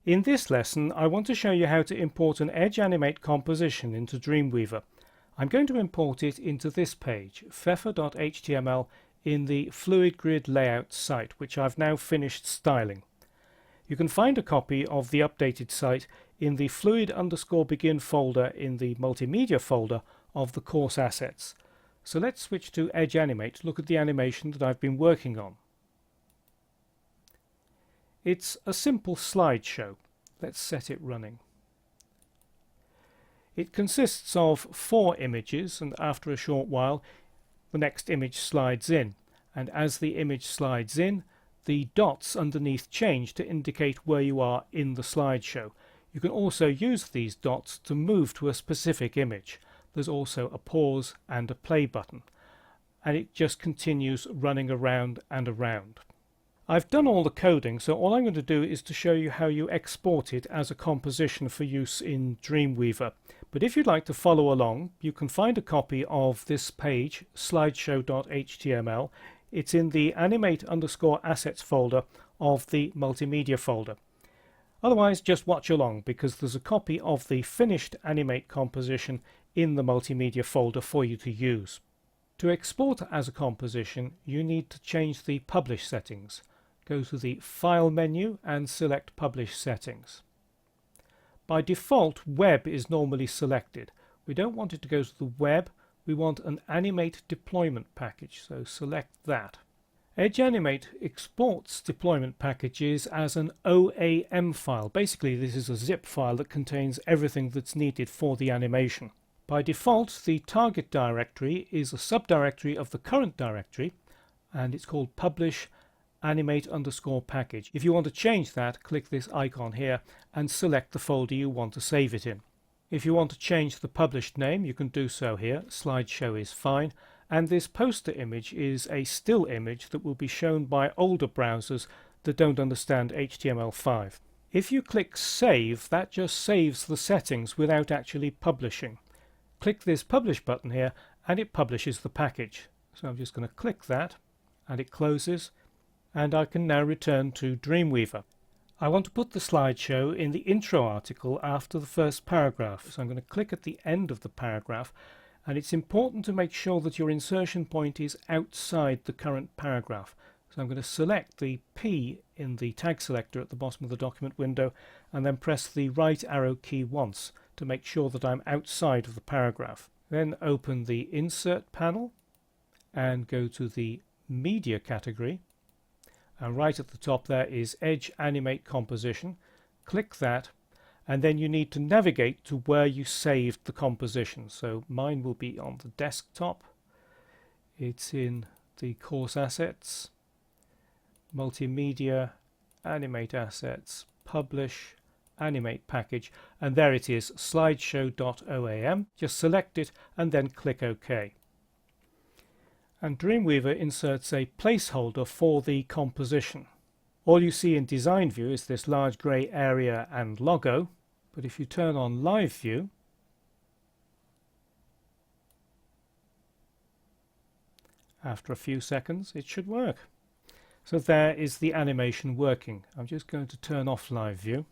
In this lesson, I want to show you how to import an Edge Animate composition into Dreamweaver. I'm going to import it into this page, fefa.html, in the Fluid Grid Layout site, which I've now finished styling. You can find a copy of the updated site in the fluid_begin folder in the multimedia folder of the course assets. So let's switch to Edge Animate to look at the animation that I've been working on. It's a simple slideshow. Let's set it running. It consists of 4 images, and after a short while the next image slides in, and as the image slides in, the dots underneath change to indicate where you are in the slideshow. You can also use these dots to move to a specific image. There's also a pause and a play button, and it just continues running around and around. I've done all the coding, so all I'm going to do is to show you how you export it as a composition for use in Dreamweaver. But if you'd like to follow along, you can find a copy of this page, slideshow.html. It's in the animate_assets folder of the multimedia folder. Otherwise, just watch along, because there's a copy of the finished Animate composition in the multimedia folder for you to use. To export as a composition, you need to change the Publish settings. Go to the File menu and select Publish Settings. By default, Web is normally selected. We don't want it to go to the web, we want an Animate deployment package, so select that. Edge Animate exports deployment packages as an OAM file. Basically, this is a zip file that contains everything that's needed for the animation. By default, the target directory is a subdirectory of the current directory, and it's called Publish Animate_package. If you want to change that, click this icon here and select the folder you want to save it in. If you want to change the published name, you can do so here. Slideshow is fine, and this poster image is a still image that will be shown by older browsers that don't understand HTML5. If you click Save, that just saves the settings without actually publishing. Click this Publish button here and it publishes the package. So I'm just going to click that and it closes, and I can now return to Dreamweaver. I want to put the slideshow in the intro article after the first paragraph, so I'm going to click at the end of the paragraph, and it's important to make sure that your insertion point is outside the current paragraph. So I'm going to select the P in the tag selector at the bottom of the document window and then press the right arrow key once to make sure that I'm outside of the paragraph. Then open the Insert panel and go to the Media category, and right at the top there is Edge Animate Composition. Click that, and then you need to navigate to where you saved the composition. So mine will be on the desktop. It's in the course assets, multimedia, animate assets, publish, animate package, and there it is, slideshow.oam. Just select it and then click OK. And Dreamweaver inserts a placeholder for the composition. All you see in design view is this large grey area and logo, but if you turn on live view, after a few seconds it should work. So there is the animation working. I'm just going to turn off live view.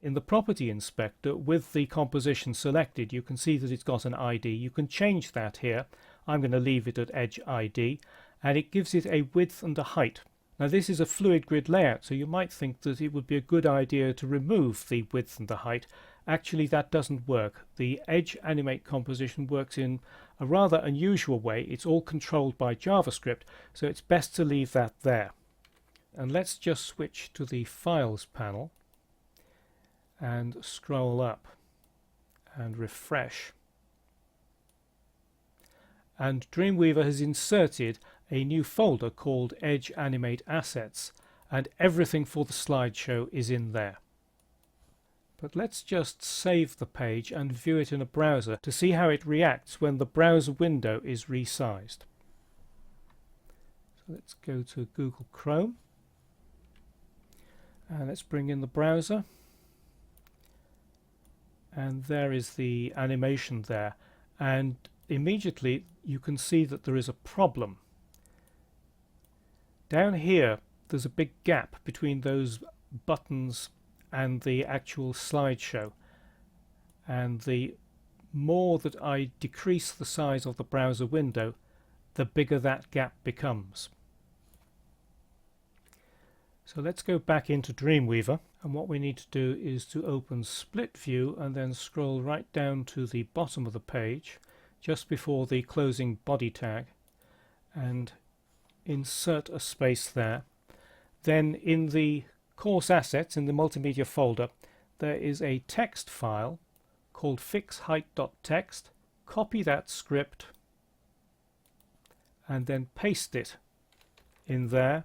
In the property inspector, with the composition selected, you can see that it's got an ID. You can change that here. I'm going to leave it at Edge ID, and it gives it a width and a height. Now this is a fluid grid layout, so you might think that it would be a good idea to remove the width and the height. Actually, that doesn't work. The Edge Animate composition works in a rather unusual way. It's all controlled by JavaScript, so it's best to leave that there. And let's just switch to the Files panel and scroll up and refresh. And Dreamweaver has inserted a new folder called Edge Animate Assets, and everything for the slideshow is in there. But let's just save the page and view it in a browser to see how it reacts when the browser window is resized. So let's go to Google Chrome and let's bring in the browser, and there is the animation there, and immediately you can see that there is a problem. Down here there's a big gap between those buttons and the actual slideshow, and the more that I decrease the size of the browser window, the bigger that gap becomes. So let's go back into Dreamweaver, and what we need to do is to open Split View and then scroll right down to the bottom of the page just before the closing body tag and insert a space there. Then in the course assets in the multimedia folder there is a text file called fixheight.txt. Copy that script and then paste it in there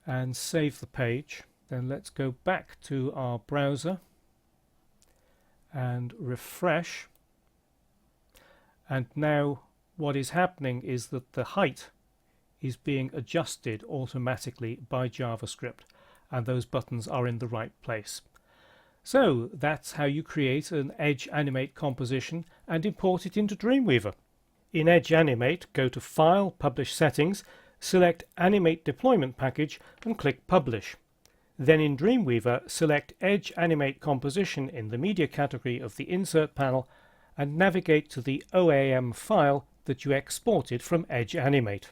and save the page. Then let's go back to our browser and refresh, and now what is happening is that the height is being adjusted automatically by JavaScript and those buttons are in the right place. So that's how you create an Edge Animate composition and import it into Dreamweaver. In Edge Animate, go to File, Publish Settings, select Animate Deployment Package and click Publish. Then in Dreamweaver, select Edge Animate Composition in the Media category of the Insert panel and navigate to the OAM file that you exported from Edge Animate.